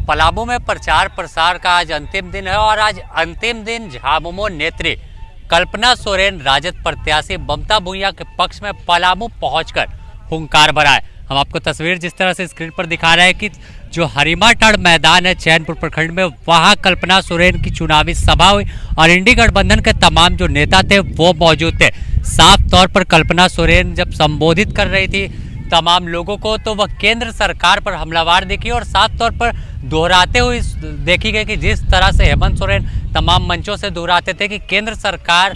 पलामू में प्रचार प्रसार का आज अंतिम दिन है और आज अंतिम दिन झामुमो नेत्री कल्पना सोरेन राजद प्रत्याशी ममता भूइया के पक्ष में पलामू पहुंचकर हुंकार भरा है। हम आपको तस्वीर जिस तरह से स्क्रीन पर दिखा रहे हैं कि जो हरिमाटाड़ मैदान है चैनपुर प्रखंड में, वहां कल्पना सोरेन की चुनावी सभा हुई और इंडी गठबंधन के तमाम जो नेता थे वो मौजूद थे। साफ तौर पर कल्पना सोरेन जब संबोधित कर रही थी तमाम लोगों को तो वह केंद्र सरकार पर हमलावर दिखी और साफ तौर पर दोहराते हुए देखी गई कि जिस तरह से हेमंत सोरेन तमाम मंचों से दोहराते थे कि केंद्र सरकार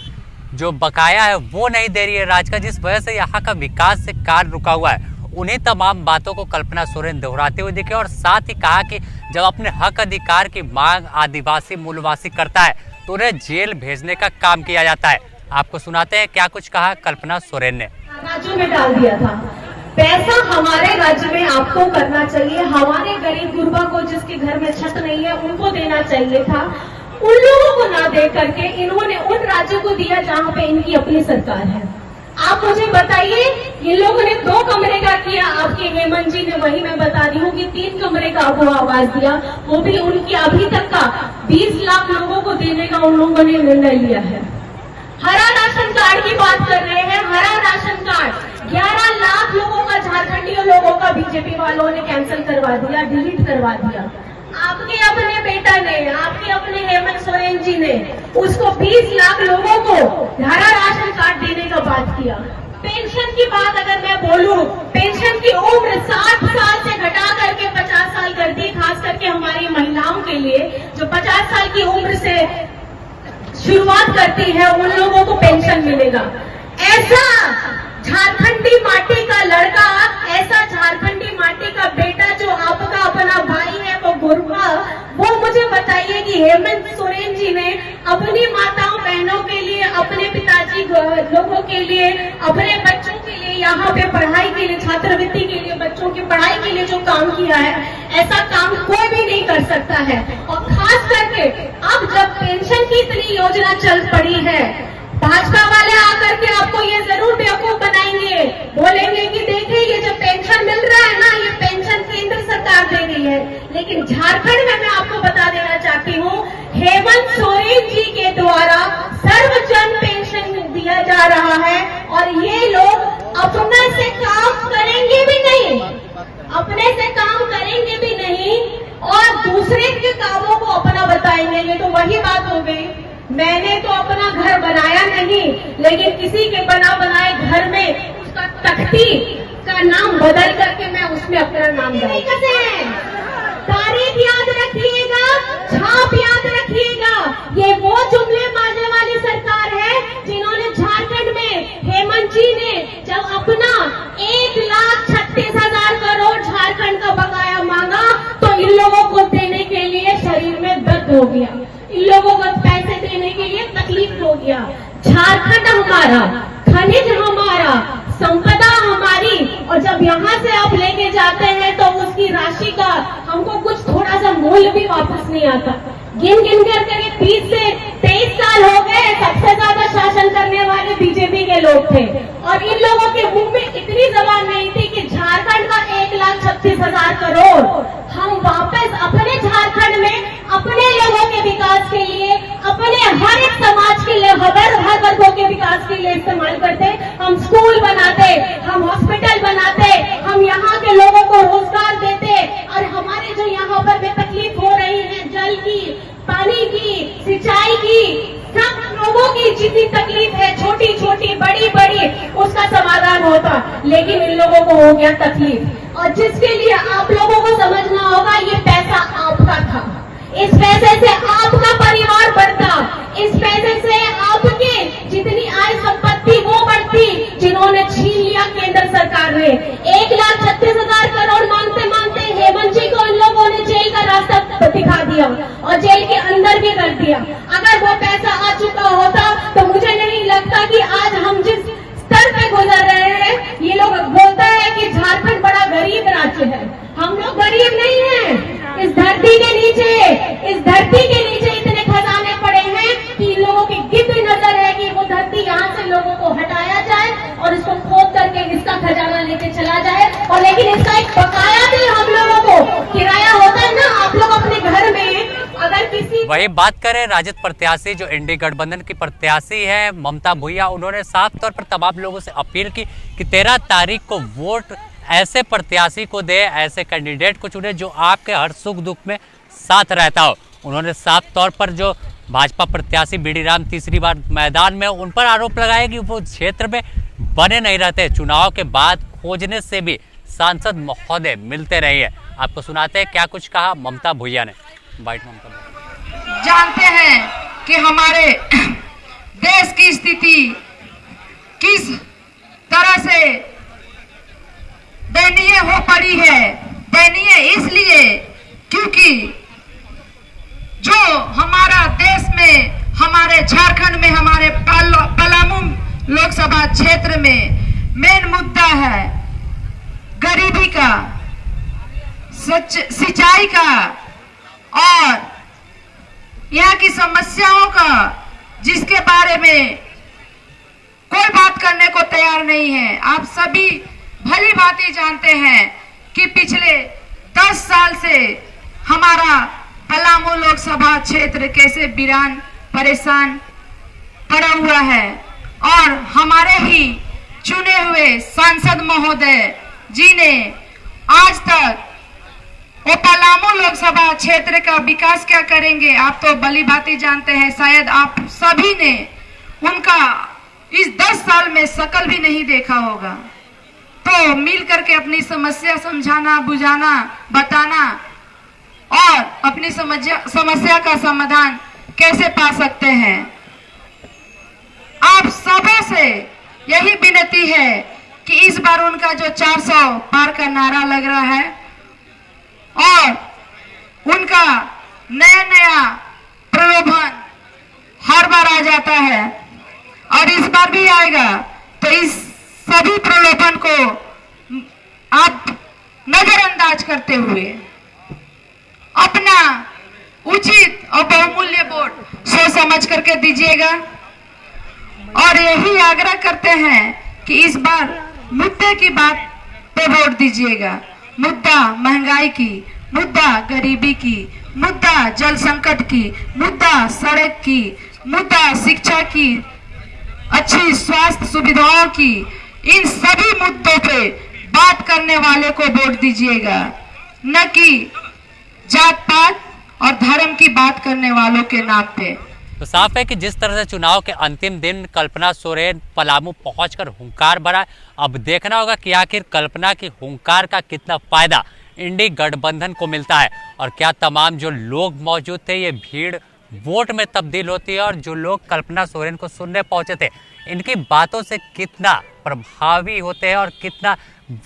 जो बकाया है वो नहीं दे रही है राज्य का, जिस वजह से यहाँ का विकास से कार्य रुका हुआ है। उन्हीं तमाम बातों को कल्पना सोरेन दोहराते हुए दिखे और साथ ही कहा कि जब अपने हक अधिकार की मांग आदिवासी मूलवासी करता है तो उन्हें जेल भेजने का काम किया जाता है। आपको सुनाते हैं क्या कुछ कहा कल्पना सोरेन ने। राज्यों में डाल दिया था पैसा, हमारे राज्य में आपको करना चाहिए, हमारे गरीब गुरबा को जिसके घर में छत नहीं है उनको देना चाहिए था। उन लोगों को ना दे करके इन्होंने उन राज्यों को दिया जहाँ पे इनकी अपनी सरकार है। आप मुझे बताइए, ये लोगों ने 2 कमरे का किया, आपके हेमंत जी ने, वही मैं बता रही हूँ कि 3 कमरे का वो आवाज दिया, वो भी उनकी अभी तक का 20 लाख लोगों को देने का उन लोगों ने निर्णय लिया है। हरा राशन कार्ड की बात कर रहे हैं, हरा राशन कार्ड 11 लाख लोगों का, झारखंडी लोगों का बीजेपी वालों ने कैंसिल करवा दिया, डिलीट करवा दिया। आपके अपने बेटा ने, आपके अपने हेमंत सोरेन जी ने उसको 20 लाख लोगों को हरा राशन कार्ड देने का बात किया। पेंशन की बात अगर मैं बोलूं, पेंशन की उम्र 60 साल से घटा करके 50 साल कर दी, खास करके हमारी महिलाओं के लिए जो 50 साल की उम्र से शुरुआत करती है उन लोगों को पेंशन मिलेगा। ऐसा झारखंडी माटी का लड़का, ऐसा झारखंडी माटी का बेटा जो आपका अपना भाई है वो गुरबा, वो मुझे बताइए कि हेमंत सोरेन जी ने अपनी माताओं बहनों के लिए, अपने पिताजी लोगों के लिए, अपने बच्चों के लिए, यहाँ पे पढ़ाई के लिए, छात्रवृत्ति के लिए, बच्चों की पढ़ाई के लिए जो काम किया है, ऐसा काम कोई भी नहीं कर सकता है। और खास करके अब जब पेंशन की इतनी योजना चल पड़ी है, भाजपा वाले आकर के आपको ये जरूर बेवकूफ बनाएंगे, बोलेंगे कि देखिए ये जो पेंशन मिल रहा है ना, ये पेंशन केंद्र सरकार दे रही है। लेकिन झारखंड में मैं आपको बता देना चाहती हूँ, हेमंत सोरेन जी के द्वारा सर्वजन पेंशन दिया जा रहा है और ये लोग अपने से काम करेंगे भी नहीं, अपने से काम करेंगे भी नहीं और दूसरे के कामों को अपना बताएंगे। ये तो वही बात हो गई, मैंने तो अपना घर बनाया नहीं, लेकिन किसी के बना बनाए घर में उसका तख्ती का नाम बदल करके मैं उसमें अपना नाम डालूं। तारीख याद रखिएगा, छाप याद रखिएगा, ये वो जुमले मारने वाली सरकार है जिन्होंने झारखंड में हेमंत जी ने जब अपना 1,36,000 करोड़ झारखंड का बकाया मांगा तो इन लोगों को देने के लिए शरीर में दर्द हो गया, इन लोगों को पैसे देने के लिए तकलीफ हो गया। झारखंड हमारा, खनिज हमारा, संपदा हमारी, और जब यहाँ से आप लेके जाते हैं तो उसकी राशि का हमको कुछ थोड़ा सा मूल्य भी वापस नहीं आता। गिन गिन कर करीब 20 से 23 साल हो गए, सबसे ज्यादा शासन करने वाले बीजेपी के लोग थे और इन लोगों के मुंह में इतनी जबान नहीं थी कि झारखंड का 1,36,000 करोड़ हम वापस अपने झारखंड में अपने लोगों के विकास के लिए, अपने हर एक समाज के लिए, हर वर्गों के विकास के लिए इस्तेमाल करते। हम स्कूल बनाते, हम हॉस्पिटल बनाते, हम यहाँ के लोगों को रोजगार देते और हमारे जो यहाँ पर बेतकलीफ हो रही है, जल की, पानी की, सिंचाई की, सब लोगों की जितनी तकलीफ है, छोटी छोटी बड़ी बड़ी, उसका समाधान होता। लेकिन इन लोगों को हो गया तकलीफ और जिसके लिए आप लोगों को समझना होगा ये पैसा आपका था, इस पैसे से आपका परिवार बढ़ता, इस पैसे से आपके जितनी आय संपत्ति वो बढ़ती, जिन्होंने छीन लिया केंद्र सरकार ने। 1,36,000 करोड़ मांगते मांगते हेमंत जी को इन लोगों ने जेल का रास्ता दिखा दिया और जेल के अंदर भी कर दिया। अगर वो पैसा आ चुका होता तो मुझे नहीं लगता कि आज हम जिस स्तर पे गुजर रहे हैं। ये लोग बोलता है कि झारखंड बड़ा गरीब राज्य है, हम लोग गरीब नहीं है। इस धरती के नीचे इतने खजाने पड़े हैं कि इन लोगों की गिद्ध नजर है कि वो धरती यहाँ से लोगों को हटाया जाए और इसको खोद करके इसका खजाना लेके चला जाए। और लेकिन इसका एक बकाया भी हम लोगों को, किराया होता है ना, आप लोग अपने वही बात करें राजद प्रत्याशी जो इंडी गठबंधन की प्रत्याशी है ममता भुइयां, उन्होंने साफ तौर पर तमाम लोगों से अपील की कि 13 तारीख को वोट ऐसे प्रत्याशी को दे, ऐसे कैंडिडेट को चुने जो आपके हर सुख दुख में साथ रहता हो। उन्होंने साफ तौर पर जो भाजपा प्रत्याशी बीडी राम तीसरी बार मैदान में, उन पर आरोप लगाया कि वो क्षेत्र में बने नहीं रहते, चुनाव के बाद खोजने से भी सांसद महोदय मिलते रहे हैं। आपको सुनाते हैं क्या कुछ कहा ममता भुइयां ने। बाइट ममता भुइयां। जानते हैं कि हमारे देश की स्थिति किस तरह से दयनीय हो पड़ी है। दयनीय इसलिए क्योंकि जो हमारा देश में, हमारे झारखंड में, हमारे पलामू लोकसभा क्षेत्र में मेन मुद्दा है गरीबी का, सिंचाई का और यहाँ की समस्याओं का, जिसके बारे में कोई बात करने को तैयार नहीं है। आप सभी भली भांति जानते हैं कि पिछले 10 साल से हमारा पलामू लोकसभा क्षेत्र कैसे वीरान परेशान पड़ा हुआ है और हमारे ही चुने हुए सांसद महोदय जी ने आज तक वो पलामू लोकसभा क्षेत्र का विकास क्या करेंगे, आप तो भली भांति जानते हैं। शायद आप सभी ने उनका इस 10 साल में शकल भी नहीं देखा होगा। तो मिल करके अपनी समस्या समझाना, बुझाना, बताना और अपनी समस्या का समाधान कैसे पा सकते हैं। आप सबों से यही विनती है कि इस बार उनका जो 400 पार का नारा लग रहा है और उनका नया नया प्रलोभन हर बार आ जाता है और इस बार भी आएगा, तो इस सभी प्रलोभन को आप नजरअंदाज करते हुए अपना उचित और बहुमूल्य वोट सोच समझ करके दीजिएगा। और यही आग्रह करते हैं कि इस बार मुद्दे की बात पे वोट दीजिएगा। मुद्दा महंगाई की, मुद्दा गरीबी की, मुद्दा जल संकट की, मुद्दा सड़क की, मुद्दा शिक्षा की, अच्छी स्वास्थ्य सुविधाओं की, इन सभी मुद्दों पे बात करने वाले को वोट दीजिएगा, न कि जात पात और धर्म की बात करने वालों के नाम पे। तो साफ है कि जिस तरह से चुनाव के अंतिम दिन कल्पना सोरेन पलामू पहुंचकर हुंकार भरा, अब देखना होगा कि आखिर कल्पना की हुंकार का कितना फायदा इंडी गठबंधन को मिलता है और क्या तमाम जो लोग मौजूद थे ये भीड़ वोट में तब्दील होती है और जो लोग कल्पना सोरेन को सुनने पहुंचे थे इनकी बातों से कितना प्रभावी होते हैं और कितना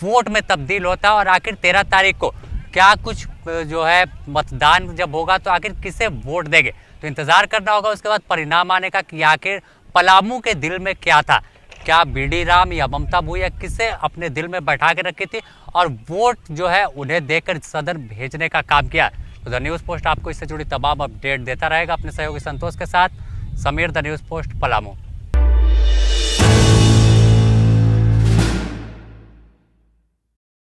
वोट में तब्दील होता है और आखिर 13 तारीख को क्या कुछ जो है मतदान जब होगा तो आखिर किसे वोट देंगे। तो इंतजार करना होगा उसके बाद परिणाम आने का कि आखिर पलामू के दिल में क्या था, क्या बीडी राम या ममता भुइयां किसे अपने दिल में बैठा के रखी थी और वोट जो है उन्हें देकर सदन भेजने का काम किया। तो द न्यूज़ पोस्ट आपको इससे जुड़ी तमाम अपडेट देता रहेगा अपने सहयोगी संतोष के साथ। Sameer, the news post, Palamu.